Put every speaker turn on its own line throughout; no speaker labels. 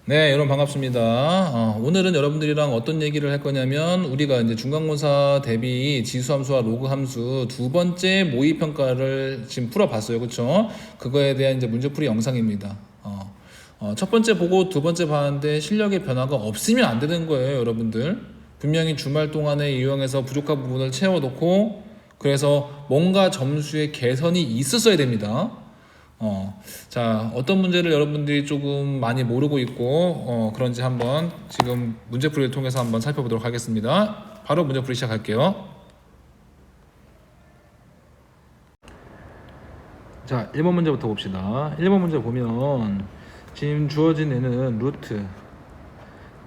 네, 여러분 반갑습니다. 오늘은 여러분들이랑 어떤 얘기를 할 거냐면 우리가 이제 중간고사 대비 지수함수와 로그함수 두 번째 모의평가를 지금 풀어봤어요, 그렇죠? 그거에 대한 이제 문제풀이 영상입니다. 첫 번째 보고 두 번째 봤는데 실력의 변화가 없으면 안 되는 거예요, 여러분들. 분명히 주말 동안에 이용해서 부족한 부분을 채워놓고 그래서 뭔가 점수의 개선이 있었어야 됩니다. 자, 어떤 문제를 여러분들이 조금 많이 모르고 있고, 그런지 한번 지금 문제풀이를 통해서 한번 살펴보도록 하겠습니다. 바로 문제풀이 시작할게요. 자, 1번 문제부터 봅시다. 1번 문제 보면, 지금 주어진 애는 루트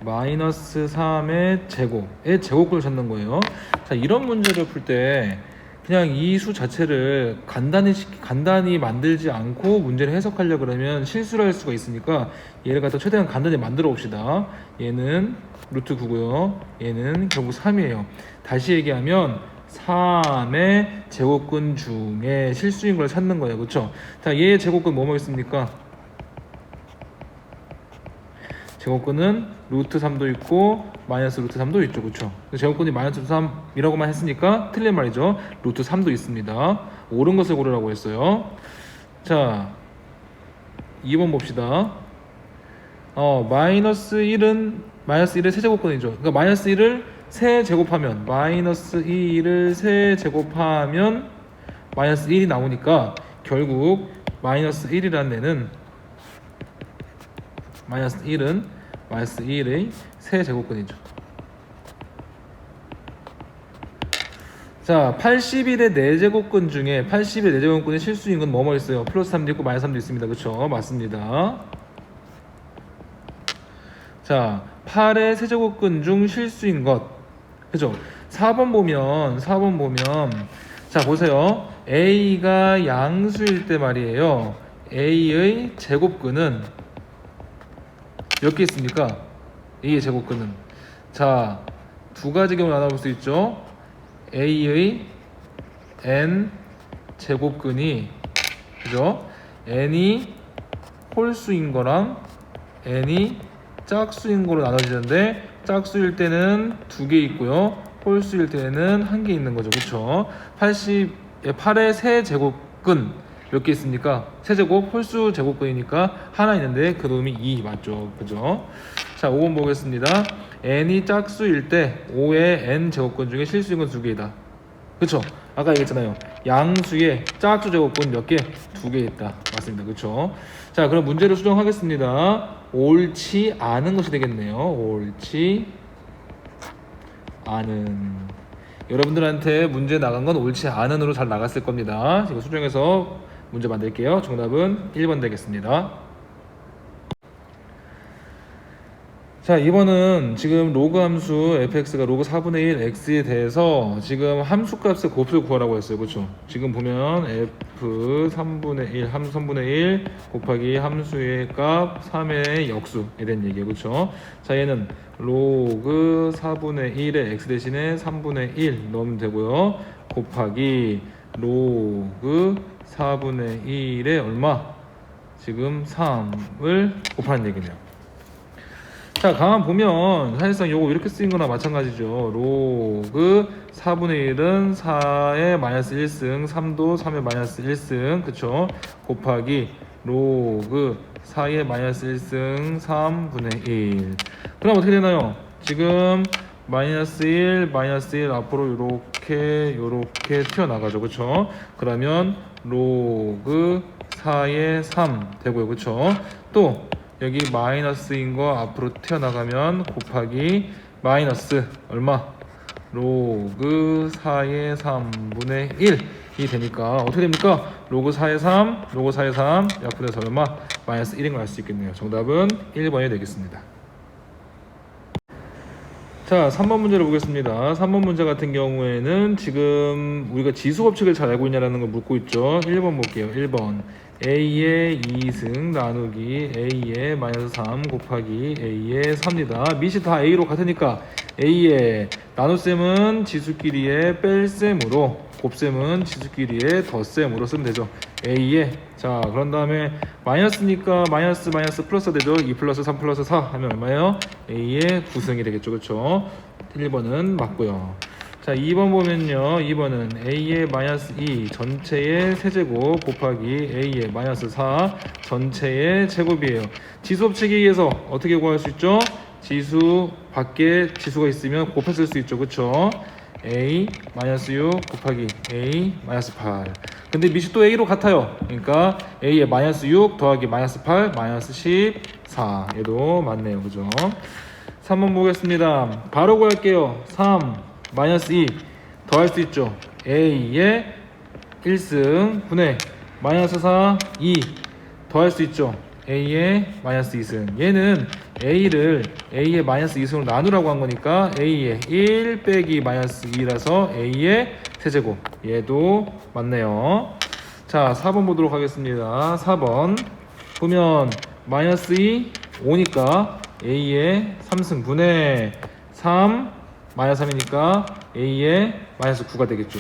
마이너스 3의 제곱의 제곱꼴을 찾는 거예요. 자, 이런 문제를 풀 때, 그냥 이 수 자체를 간단히 만들지 않고 문제를 해석하려고 그러면 실수를 할 수가 있으니까 얘를 갖다 최대한 간단히 만들어 봅시다. 얘는 루트 9고요. 얘는 결국 3이에요. 다시 얘기하면 3의 제곱근 중에 실수인 걸 찾는 거예요. 그렇죠? 자, 얘의 제곱근 뭐 있습니까? 제곱근은 루트 3도 있고 마이너스 루트 3도 있죠. 그쵸? 제곱근이 마이너스 3이라고만 했으니까 틀린 말이죠. 루트 3도 있습니다. 옳은 것을 고르라고 했어요. 자, 2번 봅시다. 마이너스 1의 세제곱근이죠. 그러니까 마이너스 1을 세제곱하면 마이너스 2를 세제곱하면 마이너스 1이 나오니까 결국 마이너스 1이라는 애는 마이너스 1은 마이너스 1의 세제곱근이죠. 자, 81의 4제곱근 중에 80의 4제곱근의 실수인 건 뭐뭐 있어요? 플러스 3도 있고 마이너스 3도 있습니다. 그쵸? 맞습니다. 자, 8의 세제곱근 중 실수인 것. 그죠? 4번 보면 자, 보세요. A가 양수일 때 말이에요. A의 제곱근은 몇 개 있습니까? A의 제곱근은. 자, 두 가지 경우로 나눠볼 수 있죠. A의 n 제곱근이, 그죠? n이 홀수인 거랑 n이 짝수인 거로 나눠지는데, 짝수일 때는 두 개 있고요. 홀수일 때는 한 개 있는 거죠. 그쵸? 8의 세제곱근 몇 개 있습니까? 세제곱 홀수 제곱근이니까 하나 있는데 그 놈이 2 맞죠? 그죠? 자, 5번 보겠습니다. n이 짝수일 때 5의 n 제곱근 중에 실수인 건 두 개이다. 그쵸? 아까 얘기했잖아요. 양수의 짝수 제곱근 몇 개? 두 개 있다. 맞습니다. 그쵸? 자, 그럼 문제를 수정하겠습니다. 옳지 않은 것이 되겠네요. 옳지 않은. 여러분들한테 문제 나간 건 옳지 않은으로 잘 나갔을 겁니다. 이거 수정해서 문제 만들게요. 정답은 1번 되겠습니다. 자, 2번은 지금 로그 함수 fx가 로그 4분의 1 x에 대해서 지금 함수값의 곱을 구하라고 했어요. 그렇죠? 지금 보면 f 3분의 1 함수 3분의 1 곱하기 함수의 값 3의 역수에 대한 얘기예요. 그렇죠? 자, 얘는 로그 4분의 1의 x 대신에 3분의 1 넣으면 되고요. 곱하기 로그 4분의 1에 얼마? 지금 3을 곱하는 얘기네요. 자, 가만 보면 사실상 요거 이렇게 쓰인 거나 마찬가지죠. 로그 4분의 1은 4의 마이너스 1승, 3도 3의 마이너스 1승, 그쵸? 곱하기 로그 4의 마이너스 1승 3분의 1. 그럼 어떻게 되나요? 지금 마이너스 1 앞으로 요렇게 튀어나가죠. 그쵸? 그러면 로그 4의 3 되고요. 그쵸? 또 여기 마이너스인 거 앞으로 튀어나가면 곱하기 마이너스 얼마? 로그 4의 3분의 1이 되니까 어떻게 됩니까? 로그 4의 3, 로그 4의 3 약분해서 얼마? 마이너스 1인 걸 알 수 있겠네요. 정답은 1번이 되겠습니다. 자, 3번 문제를 보겠습니다. 3번 문제 같은 경우에는 지금 우리가 지수 법칙을 잘 알고 있냐라는 걸 묻고 있죠. 1번 볼게요. 1번 a의 2승 나누기 a의 마이너스 3 곱하기 a의 3이다. 밑이 다 a로 같으니까 a의 나눗셈은 지수끼리의 뺄셈으로 곱셈은 지수끼리의 덧셈으로 쓰면 되죠. A에 자 그런 다음에 마이너스니까 마이너스 플러스 되죠. 2 플러스 3 플러스 4 하면 얼마예요? A의 9승이 되겠죠. 그렇죠? 1번은 맞고요. 자 2번 보면요. 2번은 A의 마이너스 2 전체의 세제곱 곱하기 A의 마이너스 4 전체의 제곱이에요. 지수 법칙에 의해서 어떻게 구할 수 있죠? 지수 밖에 지수가 있으면 곱했을 수 있죠. 그쵸? A 마이너스 6 곱하기 A 마이너스 8. 근데 밑이 A로 같아요. 그러니까 A의 마이너스 6 더하기 마이너스 8 마이너스 14. 얘도 맞네요. 그죠? 3번 보겠습니다. 바로 구할게요. 3 마이너스 2 더할 수 있죠. A의 1승 분의 마이너스 4 2 더할 수 있죠. A의 마이너스 2승. 얘는 A를 A의 마이너스 2승으로 나누라고 한 거니까 A의 1 빼기 마이너스 2라서 A의 세제곱. 얘도 맞네요. 자 4번 보도록 하겠습니다. 4번 보면 마이너스 2 5니까 A의 3승 분의 3 마이너스 3이니까 A의 마이너스 9가 되겠죠.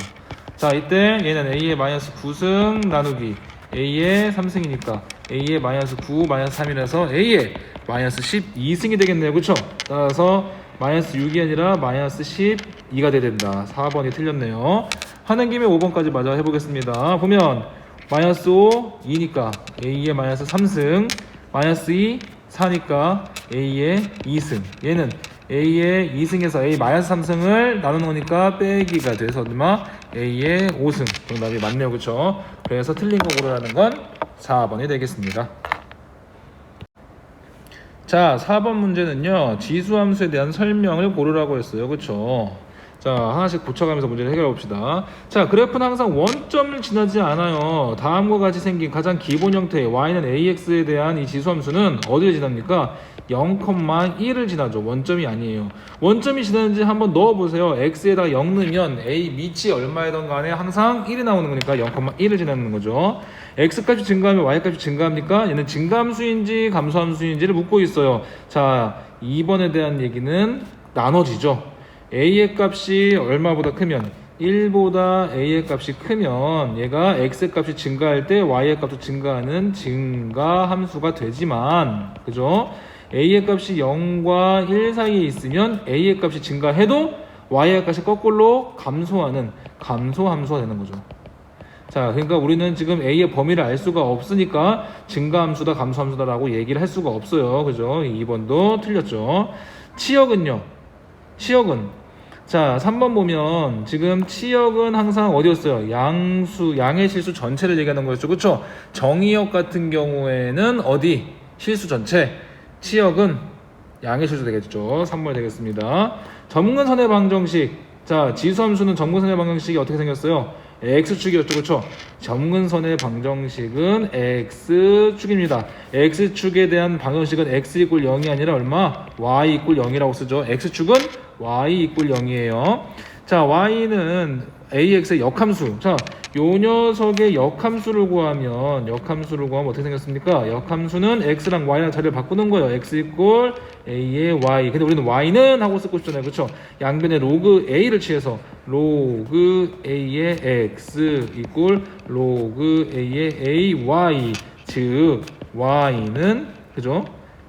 자 이때 얘는 A의 마이너스 9승 나누기 A의 3승이니까 A의 마이너스 9 마이너스 3이라서 A의 마이너스 12승이 되겠네요. 그쵸? 따라서 마이너스 6이 아니라 마이너스 12가 돼야 된다. 4번이 틀렸네요. 하는 김에 5번까지 마저 해보겠습니다. 보면 마이너스 5 2니까 A의 마이너스 3승 마이너스 2 4니까 A의 2승. 얘는 A의 2승에서 A 마이너스 3승을 나누는 거니까 빼기가 돼서 얼마? A의 5승. 정답이 맞네요. 그쵸? 그래서 틀린 거 고르라는 건 4번이 되겠습니다. 자 4번 문제는요. 지수함수에 대한 설명을 고르라고 했어요. 그쵸? 자 하나씩 고쳐가면서 문제를 해결해 봅시다. 자 그래프는 항상 원점을 지나지 않아요. 다음과 같이 생긴 가장 기본 형태의 y는 ax에 대한 이 지수함수는 어디를 지납니까? 0,1을 지나죠. 원점이 아니에요. 원점이 지나는지 한번 넣어보세요. x에다가 0 넣으면 a 밑이 얼마이든 간에 항상 1이 나오는 거니까 0,1을 지나는 거죠. x값이 증가하면 y값이 증가합니까? 얘는 증가함수인지 감소함수인지를 묻고 있어요. 자 2번에 대한 얘기는 나눠지죠. a의 값이 얼마보다 크면 1보다 a의 값이 크면 얘가 x의 값이 증가할 때 y의 값도 증가하는 증가함수가 되지만 그죠? a의 값이 0과 1 사이에 있으면 a의 값이 증가해도 y의 값이 거꾸로 감소하는 감소함수가 되는 거죠. 자, 그러니까 우리는 지금 a의 범위를 알 수가 없으니까 증가함수다 감소함수다라고 얘기를 할 수가 없어요. 그죠? 2번도 틀렸죠. 치역은요. 치역은 자 3번 보면 지금 치역은 항상 어디였어요? 양의 실수 전체를 얘기하는 거였죠. 그쵸? 정의역 같은 경우에는 어디? 실수 전체. 치역은 양의 실수 되겠죠. 3번이 되겠습니다. 점근선의 방정식. 자 지수함수는 점근선의 방정식이 어떻게 생겼어요? x축이었죠. 그쵸? 점근선의 방정식은 x축입니다. x축에 대한 방정식은 x 이꼴 0이 아니라 얼마? y 이꼴 0이라고 쓰죠. x축은 y 이꼴 0이에요. 자, y는 ax의 역함수. 자, 요 녀석의 역함수를 구하면 어떻게 생겼습니까? 역함수는 x랑 y랑 자리를 바꾸는 거예요. x 이꼴 a의 y. 근데 우리는 y는 하고 쓰고 싶잖아요. 그렇죠? 양변에 로그 a를 취해서 로그 a의 x 이꼴 로그 a의 ay. 즉 y는 그죠?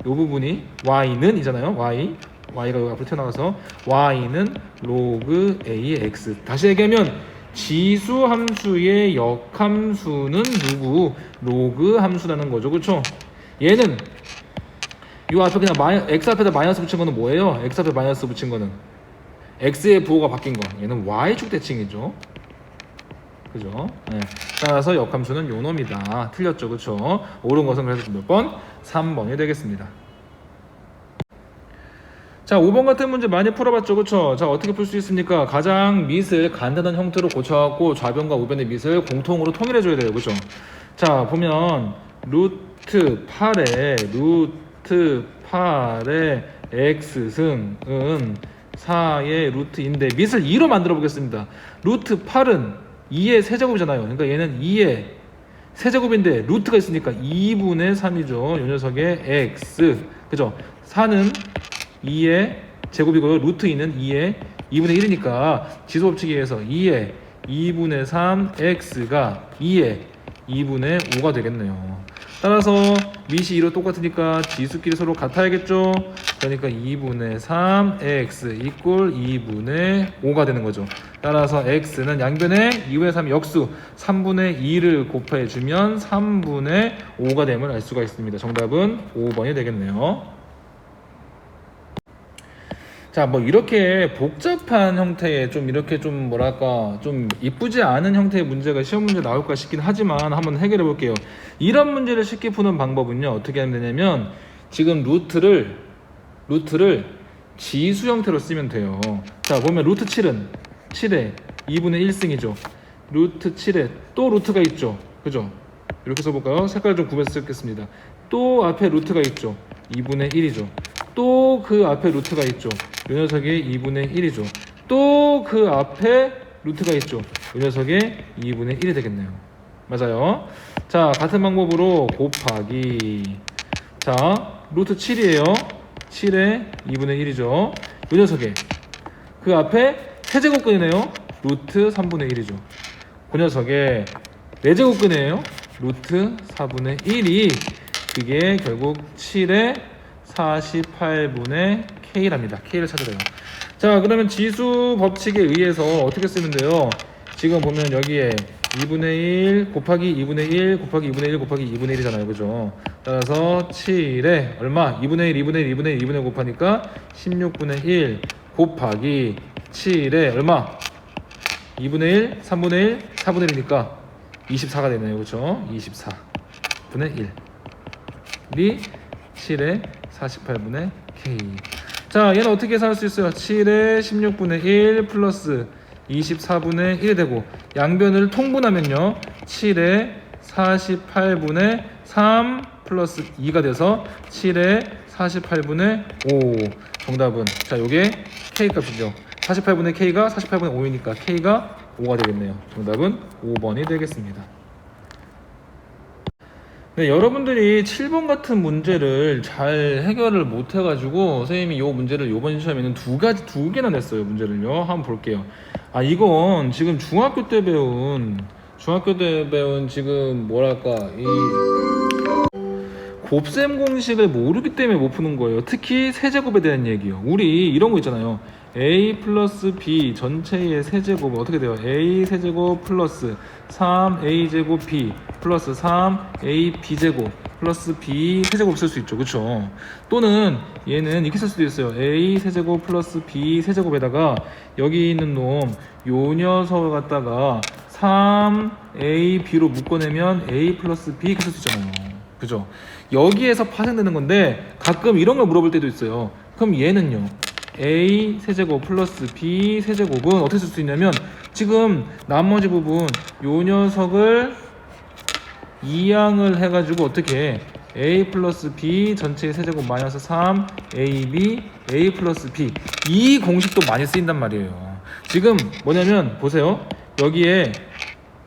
요 부분이 y는 이잖아요. y가 여기 앞으로 튀어나와서 y는 로그 a의 x. 다시 얘기하면 지수 함수의 역함수는 누구? 로그 함수라는 거죠. 그렇죠? 얘는 요 앞에 그냥 x 앞에다 마이너스 붙인 거는 뭐예요? x 앞에 마이너스 붙인 거는 x의 부호가 바뀐 거. 얘는 y축 대칭이죠. 그죠? 네. 따라서 역함수는 요 놈이다. 틀렸죠. 그렇죠? 옳은 것은 그래서 몇 번? 3번이 되겠습니다. 자 5번 같은 문제 많이 풀어봤죠. 그쵸? 자 어떻게 풀 수 있습니까? 가장 밑을 간단한 형태로 고쳐갖고 좌변과 우변의 밑을 공통으로 통일해줘야 돼요. 그죠? 자 보면 루트 8의 x승은 4의 루트인데 밑을 2로 만들어 보겠습니다. 루트 8은 2의 세제곱이잖아요. 그러니까 얘는 2의 세제곱인데 루트가 있으니까 2분의 3이죠. 이 녀석의 x. 그죠? 4는 2의 제곱이고요. 루트 2는 2의 2분의 1이니까 지수 법칙에 의해서 2의 2분의 3 x가 2에 2분의 5가 되겠네요. 따라서 밑이 2로 똑같으니까 지수끼리 서로 같아야겠죠. 그러니까 2분의 3 x 이꼴 2분의 5가 되는 거죠. 따라서 x는 양변에 2분의 3 역수 3분의 2를 곱해주면 3분의 5가 됨을 알 수가 있습니다. 정답은 5번이 되겠네요. 자, 뭐 이렇게 복잡한 형태의 좀 이렇게 좀 뭐랄까 좀 이쁘지 않은 형태의 문제가 시험 문제 나올까 싶긴 하지만 한번 해결해 볼게요. 이런 문제를 쉽게 푸는 방법은요, 어떻게 하면 되냐면 지금 루트를 지수 형태로 쓰면 돼요. 자, 보면 루트 7은 7에 2분의 1승이죠. 루트 7에 또 루트가 있죠. 그죠? 이렇게 써볼까요? 색깔 좀 구별해서 쓰겠습니다. 또 앞에 루트가 있죠. 2분의 1이죠. 또 그 앞에 루트가 있죠. 이 녀석의 2분의 1이죠. 또 그 앞에 루트가 있죠. 이 녀석의 2분의 1이 되겠네요. 맞아요. 자, 같은 방법으로 곱하기. 자, 루트 7이에요. 7에 2분의 1이죠. 이 녀석의 그 앞에 세제곱근이네요. 루트 3분의 1이죠. 그 녀석의 4제곱근이에요. 루트 4분의 1이 그게 결국 7에 48분의 K랍니다. K를 찾으래요. 자, 그러면 지수 법칙에 의해서 어떻게 쓰면 돼요? 지금 보면 여기에 2분의 1 곱하기 2분의 1 곱하기 2분의 1 곱하기 2분의 1이잖아요. 그죠? 따라서 7에 얼마? 2분의 1, 2분의 1, 2분의 1, 2분의 1 곱하니까 16분의 1 곱하기 7에 얼마? 2분의 1, 3분의 1, 4분의 1이니까 24가 되네요. 그죠? 24분의 1이 7에 48분의 K. 자, 얘는 어떻게 계산할 수 있어요? 7에 16분의 1 플러스 24분의 1이 되고 양변을 통분하면요 7에 48분의 3 플러스 2가 돼서 7에 48분의 5. 정답은 자, 요게 K 값이죠. 48분의 K가 48분의 5이니까 K가 5가 되겠네요. 정답은 5번이 되겠습니다. 네, 여러분들이 7번 같은 문제를 잘 해결을 못 해가지고 선생님이 이 문제를 이번 시험에는 두 개나 냈어요. 문제를요. 한번 볼게요. 아, 이건 지금 중학교 때 배운 지금 뭐랄까 이 곱셈 공식을 모르기 때문에 못 푸는 거예요. 특히 세제곱에 대한 얘기요. 우리 이런 거 있잖아요. a 플러스 b 전체의 세제곱은 어떻게 돼요? a 세제곱 플러스 3a 제곱 b 플러스 3a b제곱 플러스 b 세제곱 쓸 수 있죠. 그쵸? 또는 얘는 이렇게 쓸 수도 있어요. a 세제곱 플러스 b 세제곱에다가 여기 있는 놈 요 녀석을 갖다가 3a b로 묶어내면 a 플러스 b 이렇게 쓸 수 있잖아요. 그죠? 여기에서 파생되는 건데 가끔 이런 걸 물어볼 때도 있어요. 그럼 얘는요? a 세제곱 플러스 b 세제곱은 어떻게 쓸 수 있냐면 지금 나머지 부분 요 녀석을 이항을 해가지고 어떻게 a 플러스 b 전체의 세제곱 마이너스 3 ab a 플러스 b 이 공식도 많이 쓰인단 말이에요. 지금 뭐냐면 보세요. 여기에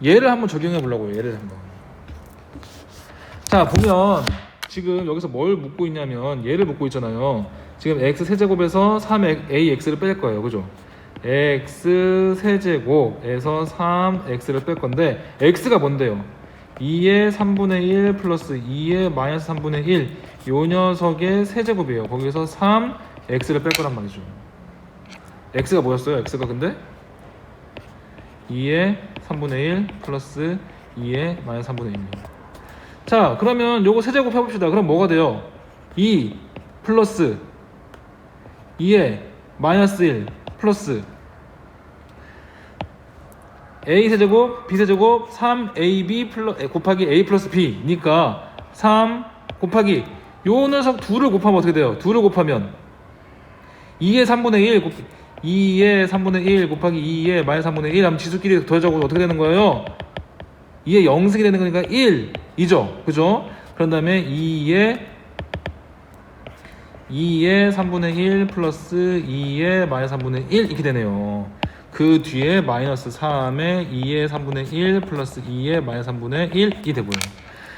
얘를 한번 적용해 보려고요. 얘를 한번. 자, 보면 지금 여기서 뭘 묻고 있냐면 얘를 묻고 있잖아요. 지금 x 세제곱에서 3ax를 뺄 거예요. 그죠? x 세제곱에서 3x를 뺄 건데 x가 뭔데요? 2의 3분의 1 플러스 2의 마이너스 3분의 1 요 녀석의 세제곱이에요. 거기서 3x를 뺄 거란 말이죠. x가 뭐였어요? x가 근데 2의 3분의 1 플러스 2의 마이너스 3분의 1이에요. 자, 그러면 요거 세제곱 해봅시다. 그럼 뭐가 돼요? 2 플러스 2의 마이너스 1 플러스 a 세제곱 b 세제곱 3ab 곱하기 a 플러스 b니까 3 곱하기 요 녀석 2를 곱하면 어떻게 돼요? 2를 곱하면 2의 3분의 1 2의 3분의 1 곱하기 2의 마이너스 3분의 1 하면 지수끼리 더해져서 어떻게 되는 거예요? 2의 0승이 되는 거니까 1이죠. 그죠? 그런 다음에 2의 3분의 1 플러스 2의 마이너스 3분의 1 이렇게 되네요. 그 뒤에 마이너스 3의 2의 3분의 1 플러스 2의 마이너스 3분의 1이 되고요.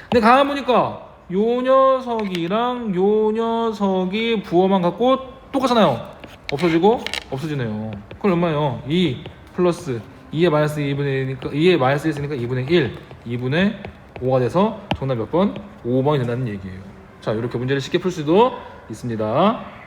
근데 가만 보니까 요 녀석이랑 요 녀석이 부호만 갖고 똑같잖아요. 없어지고 없어지네요. 그럼 얼마예요? 2 플러스 2에 마이너스 2분의 1이니까 2에 마이너스 1 있으니까 2분의 1 2분의 5가 돼서 정답 몇 번? 5번이 된다는 얘기예요. 자, 이렇게 문제를 쉽게 풀 수도 있습니다.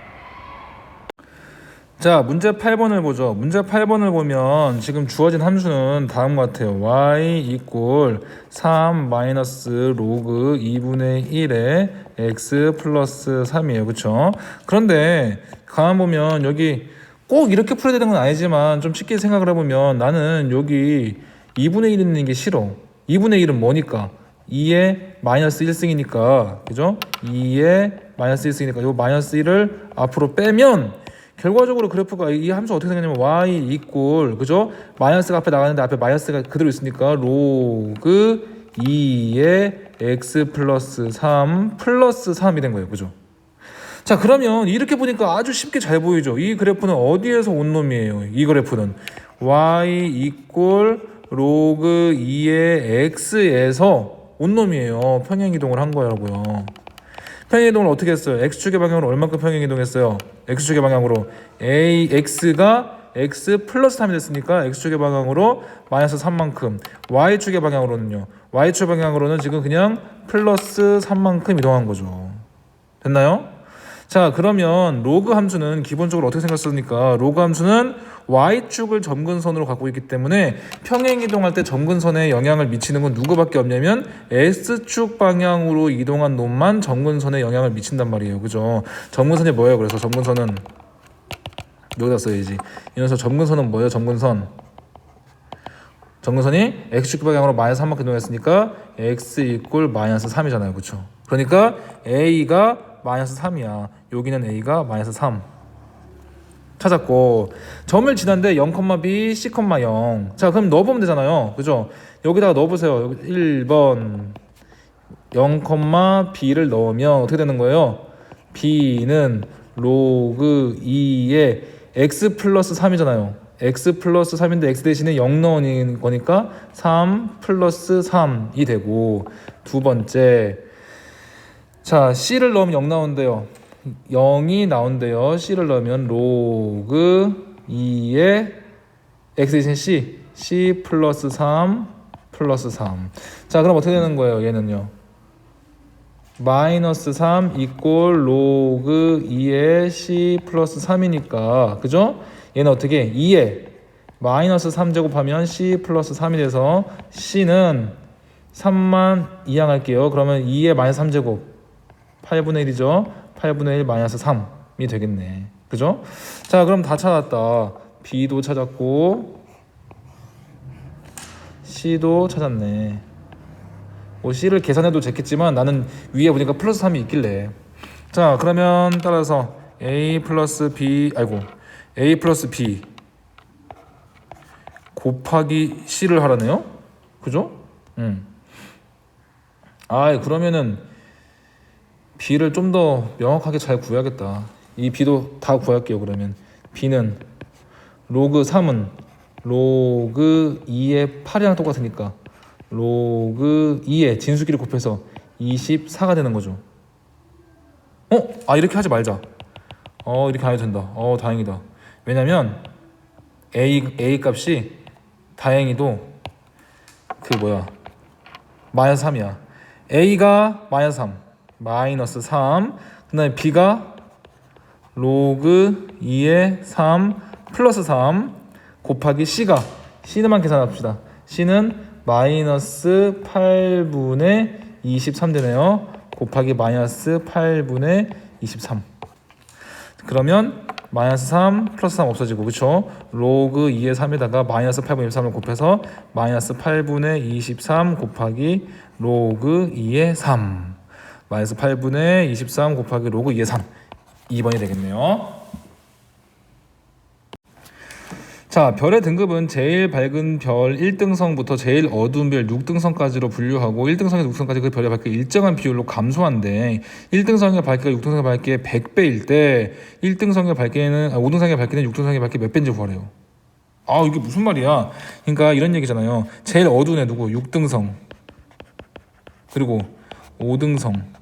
자, 문제 8번을 보죠. 문제 8번을 보면 지금 주어진 함수는 다음과 같아요. y 이꼴 3 마이너스 로그 2분의 1의 x 플러스 3이에요. 그쵸? 그런데 가만 보면 여기 꼭 이렇게 풀어야 되는 건 아니지만 좀 쉽게 생각을 해보면 나는 여기 2분의 1 있는 게 싫어. 2분의 1은 뭐니까? 2의 마이너스 1승이니까 그죠? 2의 마이너스 1승이니까 이 마이너스 1을 앞으로 빼면 결과적으로 그래프가 이 함수 어떻게 생겼냐면 y 이꼴 그죠? 마이너스가 앞에 나가는데 앞에 마이너스가 그대로 있으니까 로그 2의 x 플러스 3 플러스 3이 된 거예요. 그죠? 자, 그러면 이렇게 보니까 아주 쉽게 잘 보이죠? 이 그래프는 어디에서 온 놈이에요? 이 그래프는 y 이꼴 로그 2의 x에서 온 놈이에요. 평행이동을 한 거라고요. 평행이동을 어떻게 했어요? x축의 방향으로 얼마큼 평행이동했어요? x축의 방향으로 x가 x 플러스 3이 됐으니까 x축의 방향으로 마이너스 3만큼, y축의 방향으로는요? y축 방향으로는 지금 그냥 플러스 3만큼 이동한 거죠. 됐나요? 자, 그러면 로그 함수는 기본적으로 어떻게 생겼습니까? 로그 함수는 y축을 점근선으로 갖고 있기 때문에 평행이동할 때 점근선에 영향을 미치는 건 누구밖에 없냐면 x축 방향으로 이동한 놈만 점근선에 영향을 미친단 말이에요. 그죠? 점근선이 뭐예요? 그래서 점근선은 여기다 써야지. 이래서 점근선은 뭐예요? 점근선이 x축 방향으로 마이너스 3만큼 이동했으니까 x 이꼴 마이너스 3이잖아요. 그렇죠? 그러니까 a가 마이너스 3이야. 여기는 a가 마이너스 3 찾았고, 점을 지난데 0,b, c,0. 자, 그럼 넣어보면 되잖아요. 그죠? 여기다가 넣어보세요. 여기 1번 0,b를 넣으면 어떻게 되는 거예요? b는 로그 2의 x 플러스 3이잖아요. x 플러스 3인데 x 대신에 0 넣은 거니까 3 플러스 3이 되고, 두 번째, 자, c를 넣으면 0 나온대요. 0이 나온대요. c를 넣으면 로그 2의 x 대신 c 플러스 3 플러스 3. 자, 그럼 어떻게 되는 거예요? 얘는요. 마이너스 3 이꼴 로그 2의 c 플러스 3이니까 그죠? 얘는 어떻게? 2에 마이너스 3제곱하면 c 플러스 3이 돼서 c는 3만 이항할게요. 그러면 2의 마이너스 3제곱 8분의 1이죠. 8분의 1 마이너스 3이 되겠네. 그죠? 자, 그럼 다 찾았다. B도 찾았고 C도 찾았네. 뭐 C를 계산해도 됐겠지만 나는 위에 보니까 플러스 3이 있길래. 자, 그러면 따라서 A 플러스 B 곱하기 C를 하라네요. 그죠? 그러면은 B를 좀 더 명확하게 잘 구해야겠다. 이 B도 다 구할게요. 그러면 B는 로그 3은 로그 2의 8이랑 똑같으니까 로그 2의 진수끼리 곱해서 24가 되는 거죠. 이렇게 하지 말자. 이렇게 안 해도 된다. 다행이다. 왜냐면 A 값이 다행히도 마이너스 3이야. A가 마이너스 3 마이너스 3, 그 다음에 B가 로그 2의 3 플러스 3 곱하기 C는만 계산합시다. C는 마이너스 8분의 23 되네요. 곱하기 마이너스 8분의 23. 그러면 마이너스 3 플러스 3 없어지고, 그쵸? 로그 2의 3에다가 마이너스 8분의 23을 곱해서 마이너스 8분의 23 곱하기 로그 2의 3. 마이너스 8분의 23 곱하기 로그 2의 3. 2번이 되겠네요. 자, 별의 등급은 제일 밝은 별 1등성부터 제일 어두운 별 6등성까지로 분류하고 1등성에서 6등성까지 그 별의 밝기가 일정한 비율로 감소한데 1등성의 밝기가 6등성의 밝기의 100배일 때 1등성의 밝기는 5등성의 밝기는 6등성의 밝기 몇 배인지 구하래요. 이게 무슨 말이야? 그러니까 이런 얘기잖아요. 제일 어두운 애 누구? 6등성. 그리고 5등성.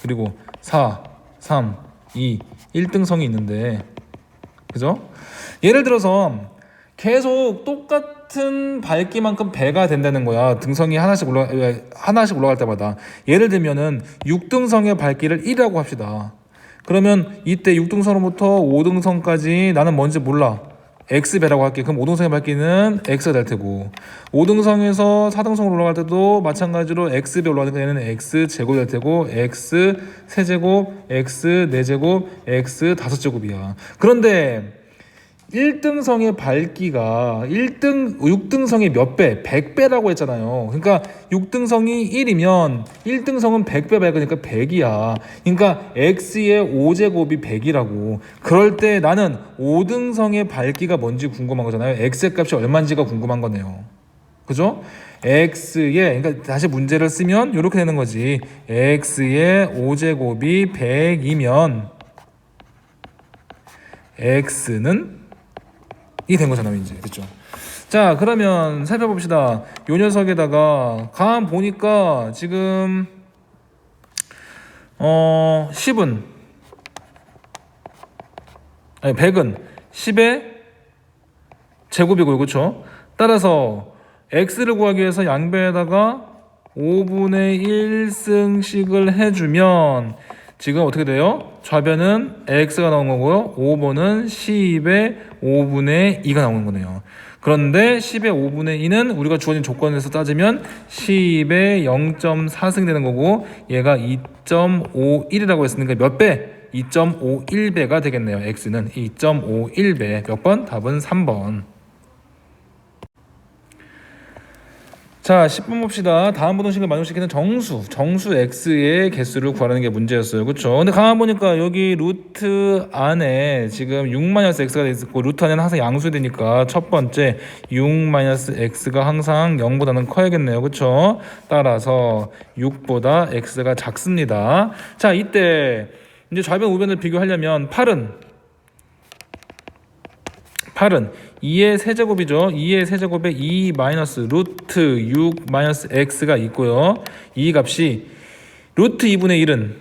그리고 4, 3, 2, 1등성이 있는데, 그죠? 예를 들어서 계속 똑같은 밝기만큼 배가 된다는 거야. 등성이 하나씩 올라갈 때마다. 예를 들면은 6등성의 밝기를 1이라고 합시다. 그러면 이때 6등선으로부터 5등선까지 나는 뭔지 몰라. X배라고 할게. 그럼 5등성의 밝기는 X가 될 테고, 5등성에서 4등성으로 올라갈 때도 마찬가지로 X배 올라가는 얘는 X제곱이 될 테고, X 세제곱, X 4제곱, X 5제곱이야. 그런데 1등성의 밝기가 6등성의 몇 배? 100배라고 했잖아요. 그러니까 6등성이 1이면 1등성은 100배 밝으니까 100이야. 그러니까 X의 5제곱이 100이라고. 그럴 때 나는 5등성의 밝기가 뭔지 궁금한 거잖아요. X의 값이 얼마인지가 궁금한 거네요. 그죠? X의, 그러니까 다시 문제를 쓰면 이렇게 되는 거지. X의 5제곱이 100이면 X는 이 된 거잖아요, 이제. 그렇죠? 자, 그러면 살펴봅시다. 요 녀석에다가 감 보니까 지금 10은 100은 10의 제곱이고요. 그렇죠? 따라서 x를 구하기 위해서 양변에다가 5분의 1승씩을 해주면 지금 어떻게 돼요? 좌변은 x가 나온 거고요. 5번은 10의 5분의 2가 나오는 거네요. 그런데 10의 5분의 2는 우리가 주어진 조건에서 따지면 10의 0.4승이 되는 거고, 얘가 2.51이라고 했으니까 몇 배? 2.51배가 되겠네요. x는 2.51배. 몇 번? 답은 3번. 자, 10번 봅시다. 다음 부등식을 만족시키는 정수 x의 개수를 구하는 게 문제였어요. 그렇죠? 근데 가만 보니까 여기 루트 안에 지금 6-x가 돼 있고, 루트 안에는 항상 양수되니까 첫 번째 6-x가 항상 0보다는 커야겠네요. 그렇죠? 따라서 6보다 x가 작습니다. 자, 이때 이제 좌변 우변을 비교하려면 8은 2의 세제곱이죠. 2의 세제곱에 2 마이너스 루트 6 마이너스 x가 있고요. 이 값이 루트 2분의 1은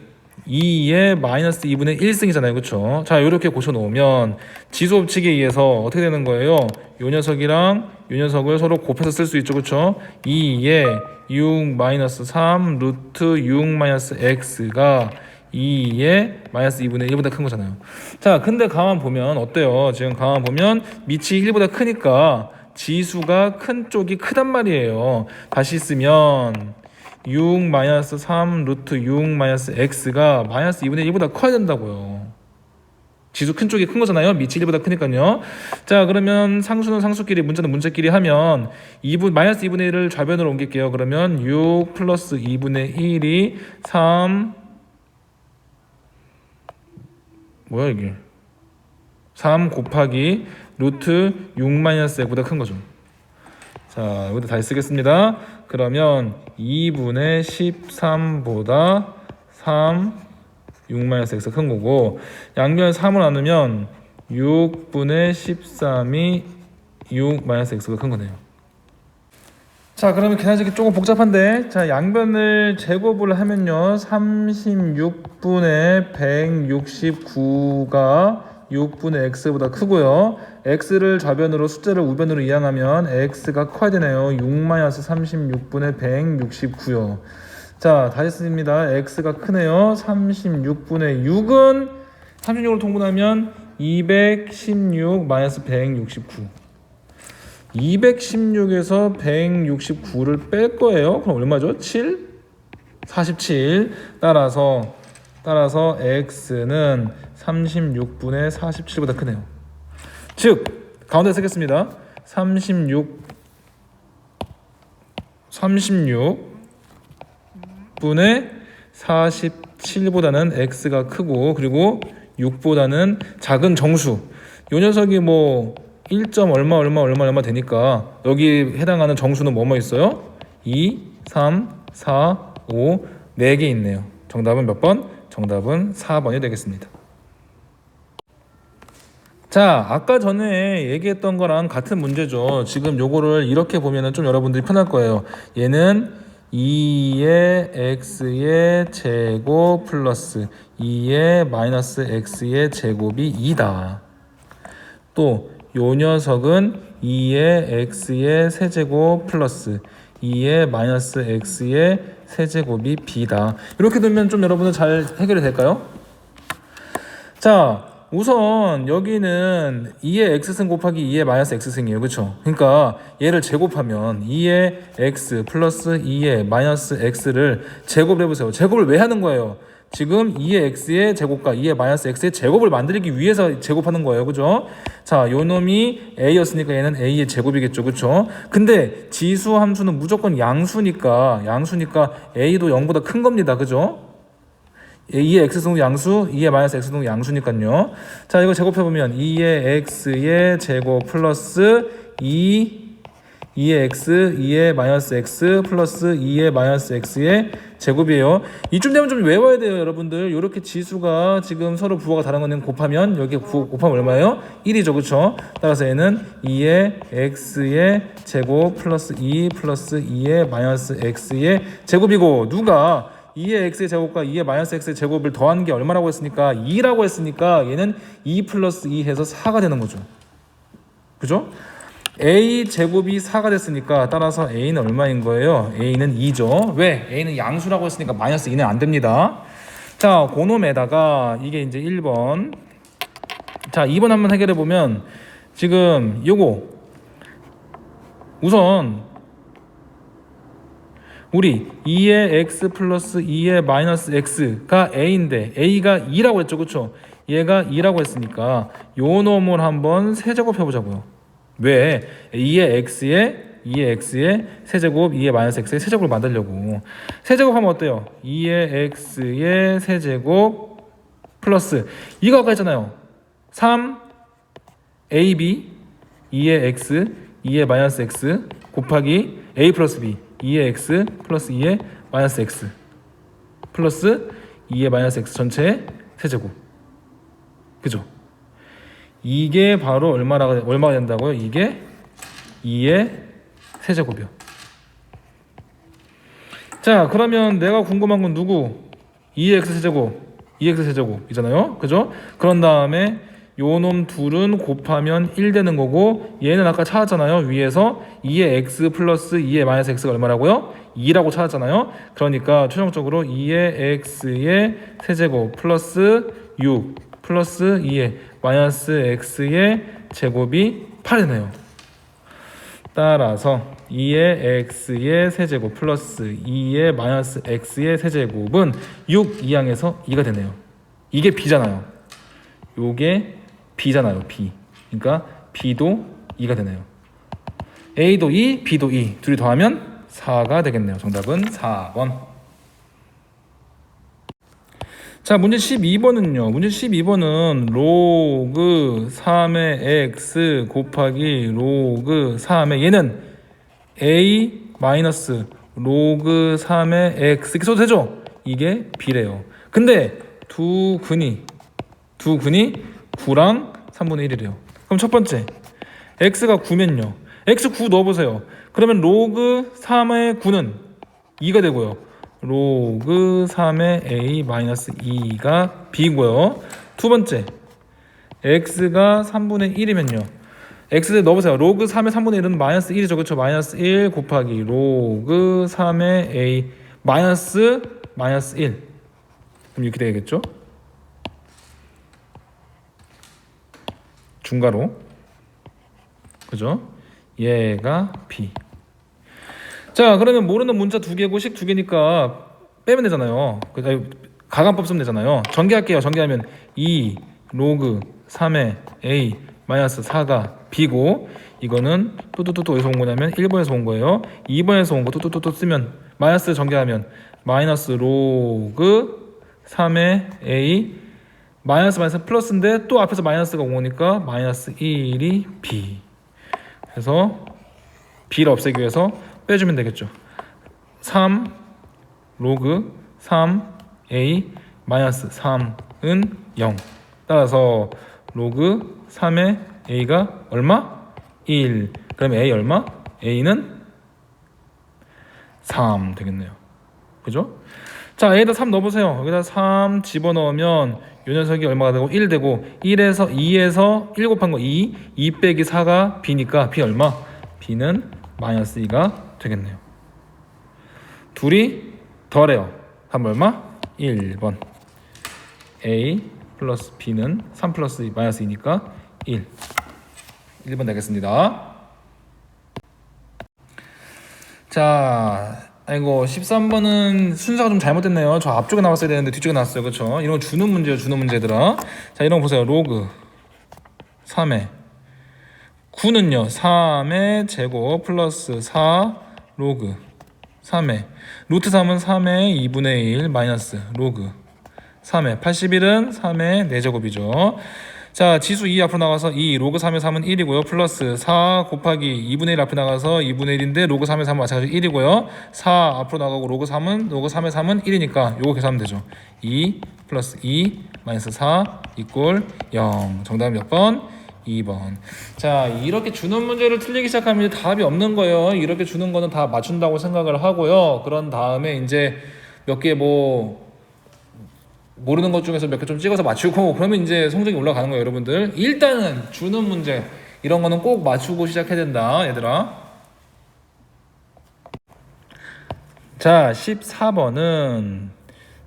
2의 마이너스 2분의 1승이잖아요. 그렇죠? 자, 이렇게 고쳐놓으면 지수법칙에 의해서 어떻게 되는 거예요? 이 녀석이랑 이 녀석을 서로 곱해서 쓸 수 있죠. 그렇죠? 2의 6 마이너스 3 루트 6 마이너스 x가 2의 마이너스 2분의 1보다 큰 거잖아요. 자, 근데 가만 보면 어때요? 지금 가만 보면 밑이 1보다 크니까 지수가 큰 쪽이 크단 말이에요. 다시 쓰면 6 마이너스 3 루트 6 마이너스 x가 마이너스 2분의 1보다 커야 된다고요. 지수 큰 쪽이 큰 거잖아요. 밑이 1보다 크니까요. 자, 그러면 상수는 상수끼리, 문자는 문자끼리 하면 마이너스 2분의 1을 좌변으로 옮길게요. 그러면 6 플러스 2분의 1이 3 뭐야 이게? 3 곱하기 루트 6 마이너스 x보다 큰 거죠. 자, 여기다 다시 쓰겠습니다. 그러면 2분의 13보다 3 6 마이너스 x가 큰 거고, 양변 3을 나누면 6분의 13이 6 마이너스 x가 큰 거네요. 자, 그러면 계산식이 조금 복잡한데, 자, 양변을 제곱을 하면요, 36분의 169가 6분의 x보다 크고요. x를 좌변으로, 숫자를 우변으로 이항하면 x가 커야 되네요. 6-36분의 169요. 자, 다시 씁니다. x가 크네요. 36분의 6은 36으로 통분하면 216-169. 216에서 169를 뺄 거예요. 그럼 얼마죠? 7? 47. 따라서 x는 36분의 47보다 크네요. 즉, 가운데 쓰겠습니다. 36분의 47보다는 x가 크고, 그리고 6보다는 작은 정수. 이 녀석이 뭐 1. 얼마 되니까 여기 해당하는 정수는 뭐뭐 있어요? 2, 3, 4, 5, 4개 있네요. 정답은 몇 번? 정답은 4번이 되겠습니다. 자, 아까 전에 얘기했던 거랑 같은 문제죠. 지금 요거를 이렇게 보면은 좀 여러분들이 편할 거예요. 얘는 2의 x의 제곱 플러스 2의 마이너스 x의 제곱이 2다. 또 요 녀석은 2의 x의 세제곱 플러스 2의 마이너스 x의 세제곱이 b다. 이렇게 되면 좀 여러분들 잘 해결이 될까요? 자, 우선 여기는 2의 x승 곱하기 2의 마이너스 x승이에요. 그쵸? 그러니까 얘를 제곱하면 2의 x 플러스 2의 마이너스 x를 제곱해보세요. 제곱을 왜 하는 거예요? 지금 2의 x의 제곱과 2의 마이너스 x의 제곱을 만들기 위해서 제곱하는 거예요. 그죠? 자, 요 놈이 a였으니까 얘는 a의 제곱이겠죠. 그쵸? 근데 지수 함수는 무조건 양수니까 a도 0보다 큰 겁니다. 그죠? 2의 x승 양수, 2의 마이너스 x승 양수니까요. 자, 이거 제곱해보면 2의 x의 제곱 플러스 2의 x, 2의 마이너스 x 플러스 2의 마이너스 x의 제곱이에요. 이쯤 되면 좀 외워야 돼요, 여러분들. 이렇게 지수가 지금 서로 부호가 다른 거는 곱하면 여기 곱하면 얼마예요? 1이죠, 그렇죠? 따라서 얘는 2의 x의 제곱 플러스 2 플러스 2의 마이너스 x의 제곱이고, 누가 2의 x의 제곱과 2의 마이너스 x의 제곱을 더하는 게 얼마라고 했으니까 2라고 했으니까 얘는 2 플러스 2 해서 4가 되는 거죠. 그죠? a 제곱이 4가 됐으니까 따라서 a는 얼마인 거예요? a는 2죠. 왜? a는 양수라고 했으니까 마이너스 2는 안 됩니다. 자, 그놈에다가 이게 이제 1번. 자, 2번 한번 해결해 보면 지금 요거 우선 우리 2의 x 플러스 2의 마이너스 x가 a인데 a가 2라고 했죠. 그쵸? 얘가 2라고 했으니까 요 놈을 한번 세제곱 해보자고요. 왜? 2의 x의 세제곱 2의 마이너스 x의 세제곱을 만들려고. 세제곱하면 어때요? 2의 x의 세제곱 플러스 이거 아까 했잖아요. 3ab 2의 x 2의 마이너스 x 곱하기 a 플러스 b 2의 x 플러스 2의 마이너스 x 플러스 2의 마이너스 x 전체의 세제곱. 그죠? 이게 바로 얼마가 된다고요? 이게 2의 세제곱이요. 자, 그러면 내가 궁금한 건 누구? 2의 x 세제곱, 2x 세제곱이잖아요. 그죠? 그런 다음에 요 놈 둘은 곱하면 1 되는 거고, 얘는 아까 찾았잖아요. 위에서 2의 x 플러스 2의 마이너스 x가 얼마라고요? 2라고 찾았잖아요. 그러니까 최종적으로 2의 x의 세제곱 플러스 6 플러스 2의 마이너스 x의 제곱이 8이 되네요. 따라서 2의 x의 세제곱 플러스 2의 마이너스 x의 세제곱은 6 이항에서 2가 되네요. 이게 b잖아요. 요게 b잖아요. b. 그러니까 b도 2가 되네요. a도 2, b도 2. 둘이 더하면 4가 되겠네요. 정답은 4번. 자, 문제 12번은요. 문제 12번은 로그 3의 x 곱하기 로그 3의 얘는 a 마이너스 로그 3의 x 이렇게 써도 되죠? 이게 b래요. 근데 두 근이 9랑 3분의 1이래요. 그럼 첫 번째 x가 9면요. x 9 넣어보세요. 그러면 로그 3의 9는 2가 되고요. 로그 3의 a 마이너스 2가 b고요. 두 번째 x가 3분의 1이면요. x 넣어보세요. 로그 3의 3분의 1은 마이너스 1이죠. 그렇죠? 마이너스 1 곱하기 로그 3의 a 마이너스 1. 그럼 이렇게 되겠죠? 중괄호. 그죠? 얘가 b. 자, 그러면 모르는 문자 2개고 식 2개니까 빼면 되잖아요. 가감법 쓰면 되잖아요. 전개할게요. 전개하면 2 로그 3의 a 마이너스 4가 b고, 이거는 또 어디서 온 거냐면 1번에서 온 거예요. 2번에서 온 거 또 쓰면 마이너스 전개하면 마이너스 로그 3의 a 마이너스 플러스인데 또 앞에서 마이너스가 오니까 마이너스 1이 b. 그래서 b를 없애기 위해서 빼주면 되겠죠. 3 로그 3a 마이너스 3은 0. 따라서 로그 3의 a가 얼마? 1. 그럼 a 얼마? a는 3 되겠네요. 그죠? 자, 여기다 3 넣어보세요. 여기다 3 집어넣으면 요 녀석이 얼마가 되고 1 되고 1에서 2에서 1 곱한 거 2 빼기 4가 b니까 b 얼마? b는 마이너스 2가 되겠네요. 둘이 덜해요. 하면 얼마? 1번. a 플러스 b는 3 플러스 마이너스 2니까 1번 되겠습니다. 자, 아이고 13번은 순서가 좀 잘못됐네요. 저 앞쪽에 나왔어야 되는데 뒤쪽에 나왔어요. 그렇죠? 이런 거 주는 문제예요. 주는 문제들아. 자, 이런 거 보세요. 로그 3의 9는요 3의 제곱 플러스 4 로그 3의 루트 3은 3의 2분의 1 마이너스 로그 3의 81은 3의 4제곱이죠. 자, 지수 2 앞으로 나가서 2 로그 3의 3은 1이고요. 플러스 4 곱하기 2분의 1 앞에 나가서 2분의 1인데 로그 3의 3은 마찬가지로 1이고요. 4 앞으로 나가고 로그 3의 3은 1이니까 요거 계산하면 되죠. 2 플러스 2 마이너스 4 이꼴 0. 정답은 몇 번? 2번. 자, 이렇게 주는 문제를 틀리기 시작하면 이제 답이 없는 거예요. 이렇게 주는 거는 다 맞춘다고 생각을 하고요. 그런 다음에 이제 몇 개 모르는 것 중에서 몇 개 좀 찍어서 맞추고 그러면 이제 성적이 올라가는 거예요. 여러분들 일단은 주는 문제 이런 거는 꼭 맞추고 시작해야 된다 얘들아. 자, 14번은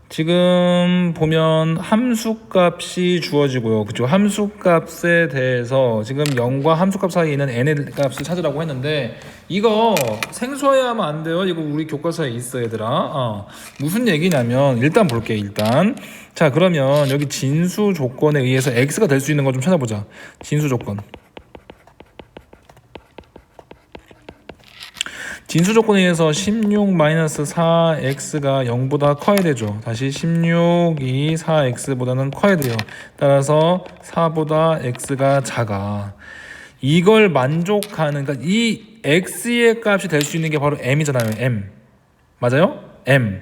지금 보면 함수값이 주어지고요. 그쵸? 함수값에 대해서 지금 0과 함수값 사이에 있는 n의 값을 찾으라고 했는데 이거 생소해야 하면 안 돼요. 이거 우리 교과서에 있어 얘들아. 무슨 얘기냐면 일단 볼게. 일단 자, 그러면 여기 진수 조건에 의해서 x가 될 수 있는 거 좀 찾아보자. 진수 조건. 진수 조건에 의해서 16-4x가 0보다 커야 되죠. 다시 16이 4x보다는 커야 돼요. 따라서 4보다 x가 작아. 이걸 만족하는, 그러니까 이 x의 값이 될 수 있는 게 바로 m이잖아요. m. 맞아요? m.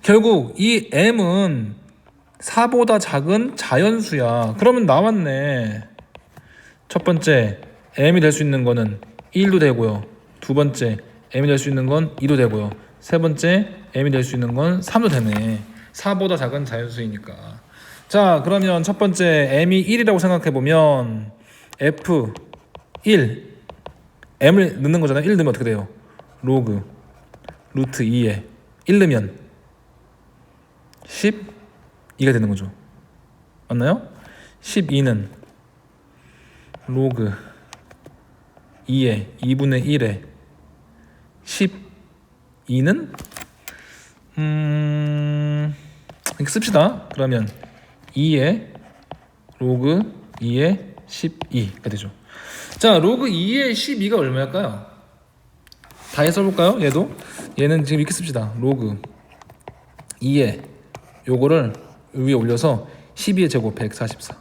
결국 이 m은 4보다 작은 자연수야. 그러면 나왔네. 첫 번째 m이 될 수 있는 거는 1도 되고요. 두 번째 m이 될 수 있는 건 2도 되고요. 세 번째 m이 될 수 있는 건 3도 되네. 4보다 작은 자연수이니까. 자, 그러면 첫 번째 m이 1이라고 생각해보면 f1 m을 넣는 거잖아요. 1 넣으면 어떻게 돼요? 로그 루트 2에 1 넣으면 12가 되는 거죠. 맞나요? 12는 로그 2에 2분의 1에 12는 이렇게 씁시다. 그러면 2에 로그 2에 12가 되죠. 자, 로그 2에 12가 얼마일까요? 다 써볼까요? 얘는 지금 이렇게 씁시다. 로그 2에 요거를 위에 올려서 12의 제곱 144.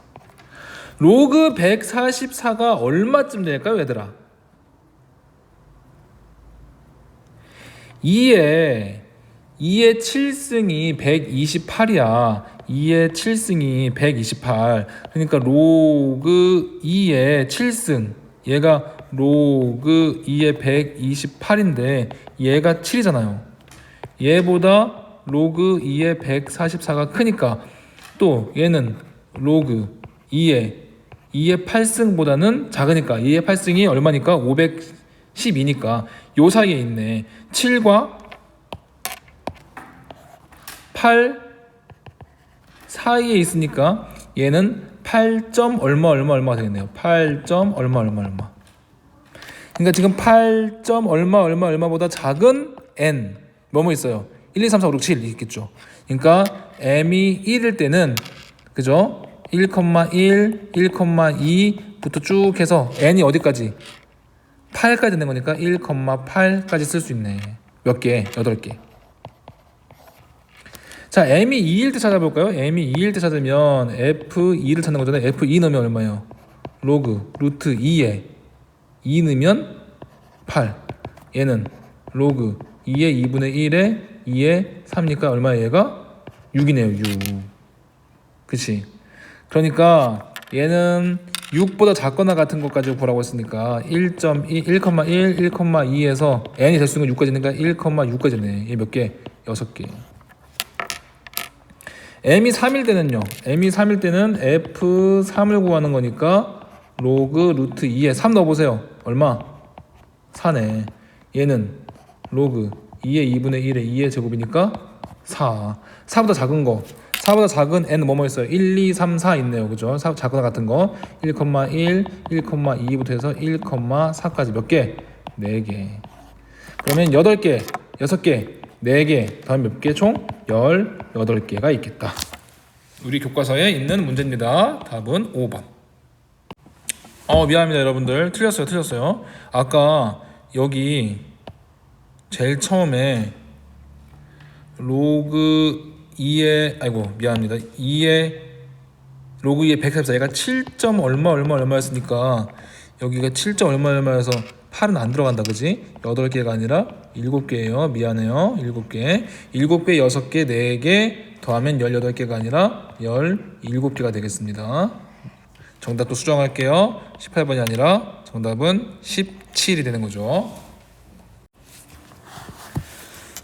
로그 144가 얼마쯤 될까요, 얘들아? 2의 7승이 128이야. 2의 7승이 128. 그러니까 로그 2의 7승. 얘가 로그 2의 128인데 얘가 7이잖아요. 얘보다 로그 2의 144가 크니까 또 얘는 로그 2의 8승보다는 작으니까 2의 8승이 얼마니까? 512니까 요 사이에 있네. 7과 8 사이에 있으니까 얘는 8. 얼마가 되겠네요. 8. 얼마. 그러니까 지금 8. 얼마보다 작은 n 뭐뭐 있어요? 1, 2, 3, 4, 5, 6, 7 있겠죠. 그러니까 m이 1일 때는 그죠? 1,1, 1,2부터 쭉 해서 n이 어디까지? 8까지 되는 거니까 1,8까지 쓸 수 있네. 몇 개? 8개. 자, m이 2일 때 찾아볼까요? m이 2일 때 찾으면 f2를 찾는 거잖아요. f2 넣으면 얼마예요? 로그 루트 2에 2 넣으면 8. 얘는 로그 2의 2분의 1에 2의 3이니까 얼마예요? 얘가 6이네요. 6. 그치? 그러니까 얘는 6보다 작거나 같은 것까지 보라고 했으니까 1.2, 1,1, 1,2에서 n이 될 수 있는 건 6까지니까 1,6까지네. 얘 몇 개? 6개. m이 3일 때는요. m이 3일 때는 f3을 구하는 거니까 로그 루트 2에 3 넣어보세요. 얼마? 4네. 얘는 로그 2의 2분의 1의 2의 제곱이니까 4. 4보다 작은 거. 4보다 작은 n 뭐뭐 있어요? 1, 2, 3, 4 있네요. 그죠? 작거나 같은 거. 1,1, 1,2부터 해서 1,4까지 몇 개? 4개. 그러면 8개, 6개, 4개, 다음 몇 개? 총 18개가 있겠다. 우리 교과서에 있는 문제입니다. 답은 5번. 미안합니다 여러분들. 틀렸어요. 아까 여기 제일 처음에 로그 2에 미안합니다. 2에 로그 2에 144 얘가 7점 얼마였으니까 여기가 7점 얼마여서 8은 안 들어간다. 그지? 8개가 아니라 7개예요. 미안해요. 7개. 7배 6개 4개 더하면 18개가 아니라 17개가 되겠습니다. 정답도 수정할게요. 18번이 아니라 정답은 17이 되는 거죠.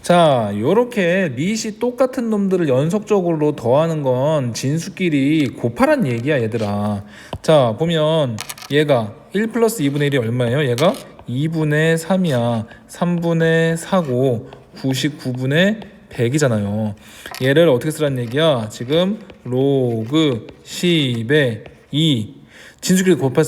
자, 요렇게 밑이 똑같은 놈들을 연속적으로 더하는 건 진수끼리 곱하란 얘기야 얘들아. 자, 보면 얘가 1 플러스 2분의 1이 얼마예요? 얘가 2분의 3이야. 3분의 4고 99분의 100이잖아요. 얘를 어떻게 쓰라는 얘기야? 지금 로그 10의 2 진수끼리 곱할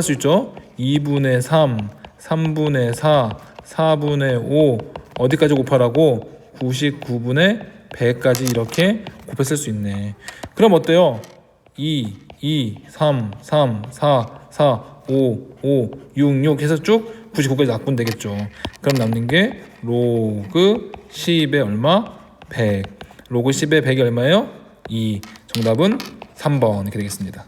수 있죠? 2분의 3, 3분의 4, 4분의 5 어디까지 곱하라고? 99분의 100까지 이렇게 곱했을 수 있네. 그럼 어때요? 2, 2, 3, 3, 4, 4, 5, 5, 6, 6 해서 쭉 99까지 납분 되겠죠. 그럼 남는 게 로그 10의 얼마? 100. 로그 10의 100이 얼마예요? 2. 정답은 3번 이렇게 되겠습니다.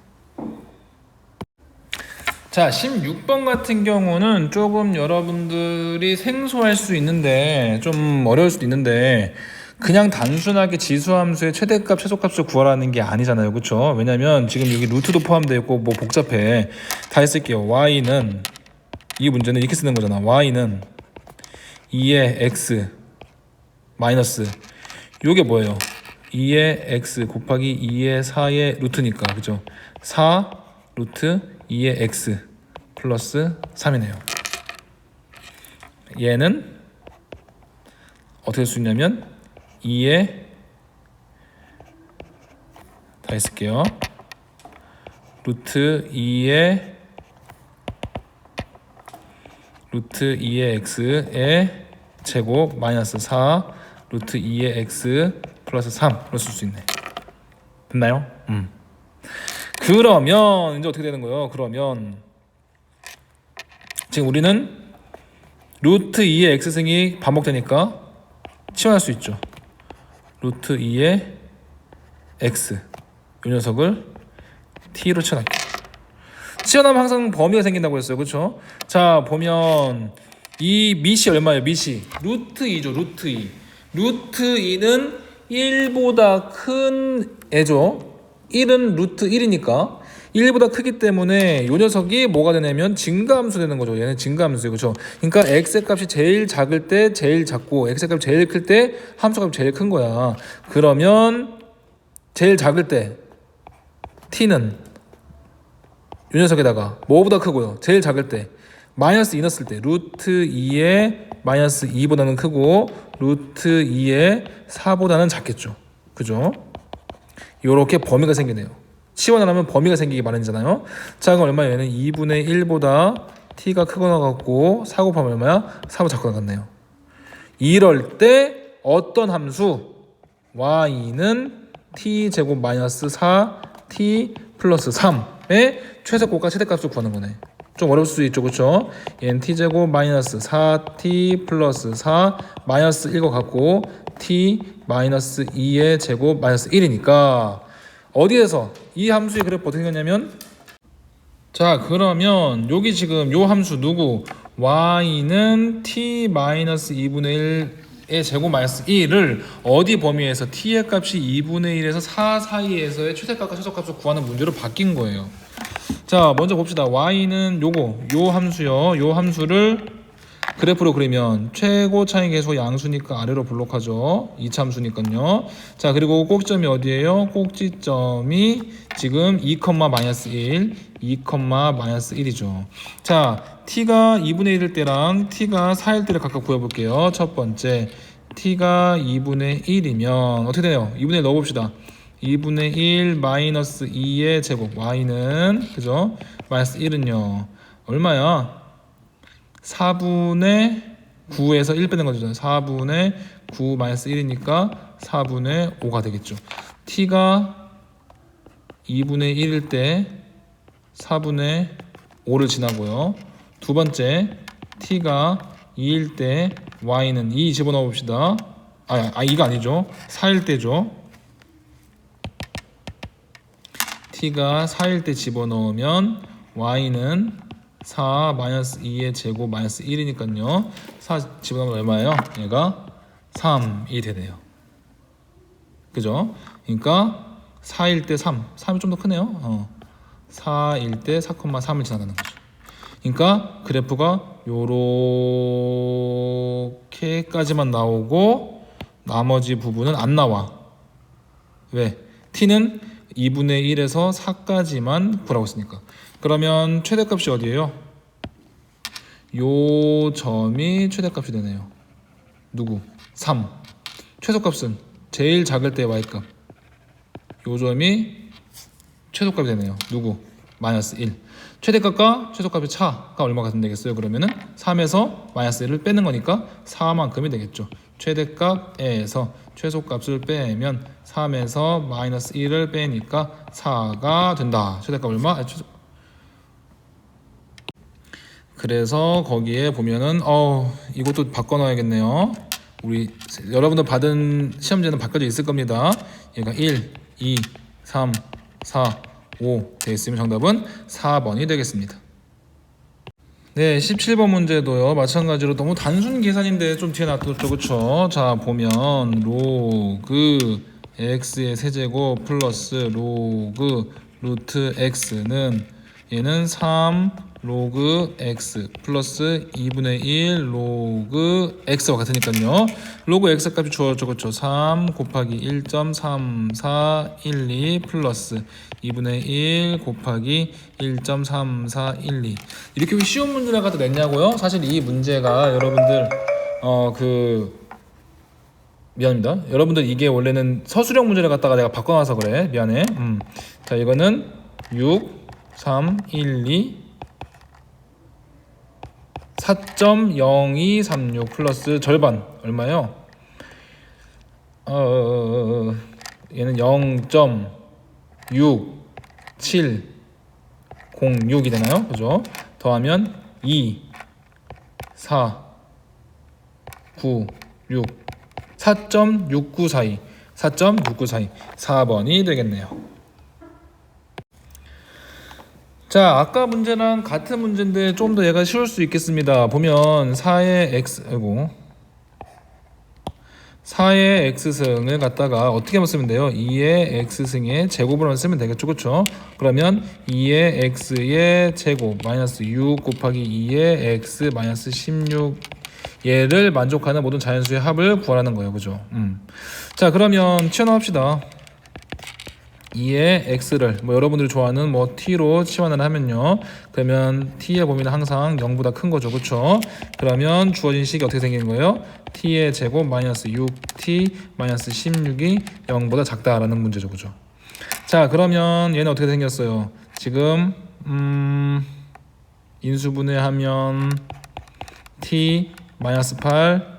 자, 16번 같은 경우는 조금 여러분들이 생소할 수 있는데 좀 어려울 수도 있는데 그냥 단순하게 지수함수의 최대값, 최소값을 구하라는 게 아니잖아요. 그렇죠? 왜냐면 지금 여기 루트도 포함되어 있고 뭐 복잡해. 다 했을게요. y는 이 문제는 이렇게 쓰는 거잖아. y는 2의 x 마이너스 요게 뭐예요? 2의 x 곱하기 2의 4의 루트니까 그죠? 4 루트 2의 x 플러스 3이네요. 얘는 어떻게 할 수 있냐면 2의 다 했을게요. 루트 2의 x의 제곱 마이너스 4 루트 2의 x 플러스 3으로 쓸 수 있네. 됐나요? 그러면 이제 어떻게 되는 거예요? 그러면 지금 우리는 루트 2의 x승이 반복되니까 치환할 수 있죠. 루트 2의 x 이 녀석을 t로 치환할게요. 치환하면 항상 범위가 생긴다고 했어요. 그렇죠? 자, 보면 이 밑이 얼마예요? 밑이 루트 2죠. 루트 2. 루트 2는 1보다 큰 애죠. 1은 루트 1이니까 1보다 크기 때문에 이 녀석이 뭐가 되냐면 증가함수 되는 거죠. 얘는 증가함수예요. 그렇죠? 그러니까 x의 값이 제일 작을 때 제일 작고 x의 값이 제일 클 때 함수 값이 제일 큰 거야. 그러면 제일 작을 때 t는 이 녀석에다가 뭐보다 크고요. 제일 작을 때 마이너스 2 넣었을 때 루트 2의 마이너스 2보다는 크고 루트 2의 4보다는 작겠죠. 그죠? 요렇게 범위가 생기네요. 치환을 하면 범위가 생기기 마련이잖아요. 자, 그럼 얼마예요? 얘는 2분의 1보다 t가 크거나 같고 4 곱하면 얼마야? 4보다 작거나 같네요. 이럴 때 어떤 함수 y는 t제곱 마이너스 4t 플러스 3의 최소값과 최대값을 구하는 거네. 좀 어려울 수도 있죠. 그렇죠? 얘는 t제곱 마이너스 4t 플러스 4 마이너스 1과 같고 t 마이너스 2의 제곱 마이너스 1이니까 어디에서 이 함수의 그래프 어떻게 되냐면 자, 그러면 여기 지금 요 함수 누구? y는 t 마이너스 2분의 1의 제곱 마이너스 1을 어디 범위에서 t의 값이 2분의 1에서 4 사이에서의 최대값과 최소값을 구하는 문제로 바뀐 거예요. 자, 먼저 봅시다. y는 요거 요 함수요. 요 함수를 그래프로 그리면 최고 차이 계속 양수니까 아래로 블록하죠. 이차함수니까요. 자, 그리고 꼭지점이 어디예요? 꼭지점이 지금 2, 마이너스 1, 2, 마이너스 1이죠. 자, t가 2분의 1일 때랑 t가 4일 때를 각각 구해볼게요. 첫 번째, t가 2분의 1이면 어떻게 되나요? 2분의 1 넣어봅시다. 2분의 1 마이너스 2의 제곱 y는 그죠? 마이너스 1은요 얼마야? 4분의 9에서 1 빼는 거죠. 4분의 9 마이너스 1이니까 4분의 5가 되겠죠. t가 2분의 1일 때 4분의 5를 지나고요. 두 번째, t가 2일 때 y는 2 집어넣어 봅시다. 2가 아니죠. 4일 때죠. t가 4일 때 집어넣으면 y는 4 마이너스 2의 제곱 마이너스 1이니까요. 4 집어넣으면 얼마예요? 얘가 3이 되네요. 그죠? 그러니까 4일 때 3이 좀 더 크네요. 4일 때 4,3을 지나가는 거죠. 그러니까 그래프가 요렇게까지만 나오고 나머지 부분은 안 나와. 왜? t는 2분의 1에서 4까지만 구하라고 했으니까. 그러면 최대값이 어디예요? 요 점이 최대값이 되네요. 누구? 3. 최소값은 제일 작을 때 y값. 요 점이 최소값이 되네요. 누구? 마이너스 1. 최대값과 최소값의 차가 얼마가 되겠어요? 그러면은 3에서 마이너스 1을 빼는 거니까 4만큼이 되겠죠. 최대값에서 최소값을 빼면 3에서 마이너스 1을 빼니까 4가 된다. 최대값 얼마? 그래서 거기에 보면은 이것도 바꿔놔야겠네요. 우리 여러분들 받은 시험지는 바꿔져 있을 겁니다. 얘가 1, 2, 3, 4, 5 되어 있으면 정답은 4번이 되겠습니다. 네, 17번 문제도요. 마찬가지로 너무 단순 계산인데 좀 뒤에 놔뒀죠. 그쵸? 자, 보면 로그 x의 세제곱 플러스 로그 루트 x는 얘는 3 로그 x 플러스 2분의 1 로그 x와 같으니까요. 로그 x 값이 주어졌죠. 그쵸? 3 곱하기 1.3412 플러스 2분의 1 곱하기 1.3412 이렇게 쉬운 문제를 갖다 냈냐고요? 사실 이 문제가 여러분들 미안합니다. 여러분들 이게 원래는 서술형 문제를 갖다가 내가 바꿔놔서 그래. 미안해. 자, 이거는 6, 3, 1, 2 4.0236 플러스 절반 얼마예요? 얘는 0.6706이 되나요? 그죠? 더하면 2 4 9 6 4.6942 4.6942 4번이 되겠네요. 자, 아까 문제랑 같은 문제인데 좀 더 얘가 쉬울 수 있겠습니다. 보면 4의 x승을 갖다가 어떻게 한번 쓰면 돼요? 2의 x승의 제곱으로 쓰면 되겠죠. 그쵸? 그러면 2의 x의 제곱 마이너스 6 곱하기 2의 x 마이너스 16 얘를 만족하는 모든 자연수의 합을 구하라는 거예요. 그죠? 자, 그러면 치환합시다. 2의 x를 여러분들이 좋아하는 t로 치환을 하면요. 그러면 t의 범위는 항상 0보다 큰 거죠. 그렇죠? 그러면 주어진 식이 어떻게 생기는 거예요? t의 제곱 마이너스 6t 마이너스 16이 0보다 작다라는 문제죠. 그죠? 자, 그러면 얘는 어떻게 생겼어요? 지금 인수분해하면 t 마이너스 8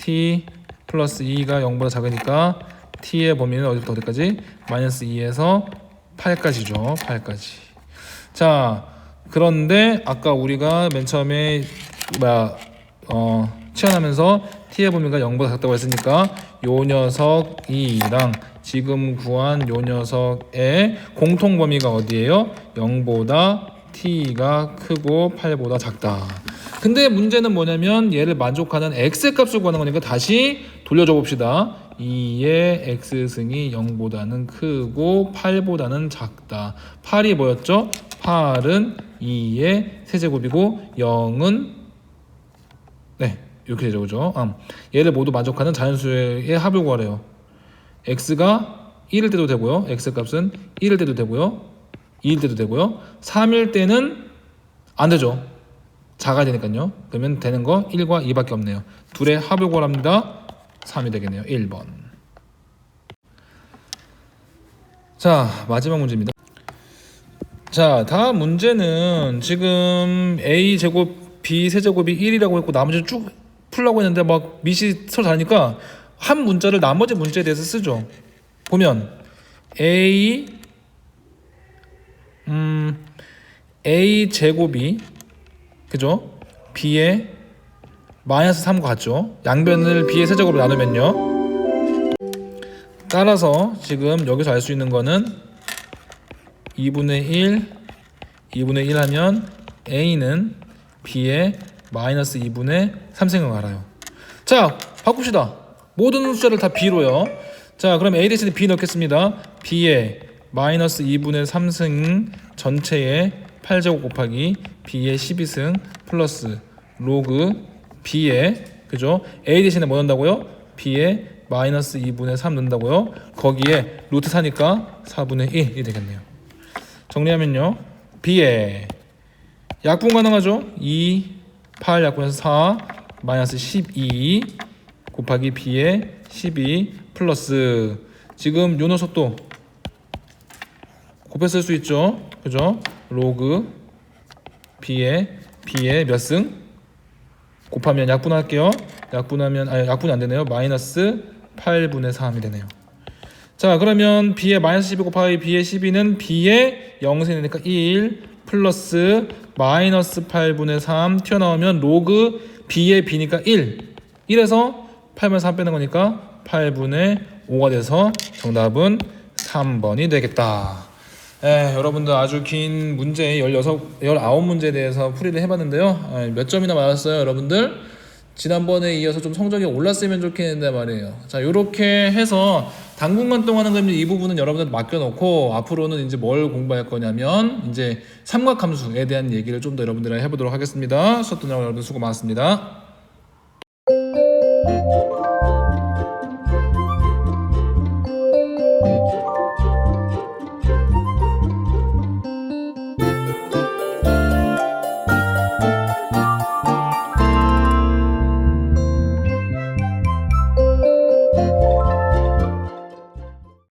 t 플러스 2가 0보다 작으니까 t의 범위는 어디부터 어디까지? 마이너스 2에서 8까지죠. 8까지. 자, 그런데 아까 우리가 맨 처음에 치환하면서 t의 범위가 0보다 작다고 했으니까 요 녀석이랑 지금 구한 요 녀석의 공통 범위가 어디예요? 0보다 t가 크고 8보다 작다. 근데 문제는 뭐냐면 얘를 만족하는 x 값을 구하는 거니까 다시 돌려줘 봅시다. 2의 x승이 0보다는 크고 8보다는 작다. 8이 뭐였죠? 8은 2의 세제곱이고 0은 네, 이렇게 되죠, 그죠? 얘를 모두 만족하는 자연수의 합을 구하래요. x가 1일 때도 되고요. x 값은 1일 때도 되고요. 2일 때도 되고요. 3일 때는 안 되죠. 작아야 되니까요. 그러면 되는 거 1과 2밖에 없네요. 둘의 합을 구합니다. 3이 되겠네요. 1번. 자, 마지막 문제입니다. 자, 다음 문제는 지금 a제곱 b 세제곱이 1이라고 했고 나머지 쭉 풀라고 했는데 막 밑이 서로 다르니까 한 문자를 나머지 문제에 대해서 쓰죠. 보면 a 제곱이 그죠? b의 마이너스 3과 같죠? 양변을 b의 세제곱으로 나누면요. 따라서 지금 여기서 알 수 있는 거는 2분의 1 하면 a는 b의 마이너스 2분의 3승을 알아요. 자, 바꿉시다. 모든 숫자를 다 b로요. 자, 그럼 a 대신에 b 넣겠습니다. b의 마이너스 2분의 3승 전체의 8제곱 곱하기 b의 12승 플러스 로그 b의 그죠? a 대신에 뭐 넣는다고요? b의 마이너스 2분의 3 넣는다고요. 거기에 루트 4니까 4분의 1이 되겠네요. 정리하면요. b의 약분 가능하죠? 2, 8 약분해서 4 마이너스 12 곱하기 b의 12 플러스 지금 요 녀석도 곱했을 수 있죠. 그죠? 로그 b의 몇 승? 곱하면 약분할게요. 약분이 안 되네요. 마이너스 8분의 3이 되네요. 자, 그러면 b의 마이너스 12 곱하기 b의 12는 b의 0승이 되니까 1 플러스 마이너스 8분의 3 튀어나오면 로그 b의 b니까 1에서 8분의 3 빼는 거니까 8분의 5가 돼서 정답은 3번이 되겠다. 여러분들 아주 긴 문제 19문제에 대해서 풀이를 해봤는데요. 몇 점이나 맞았어요, 여러분들? 지난번에 이어서 좀 성적이 올랐으면 좋겠는데 말이에요. 자, 요렇게 해서 당분간 동안 하는 이 부분은 여러분들 맡겨놓고 앞으로는 이제 뭘 공부할 거냐면 이제 삼각함수에 대한 얘기를 좀 더 여러분들과 해보도록 하겠습니다. 수업 듣느라고 여러분 수고 많았습니다.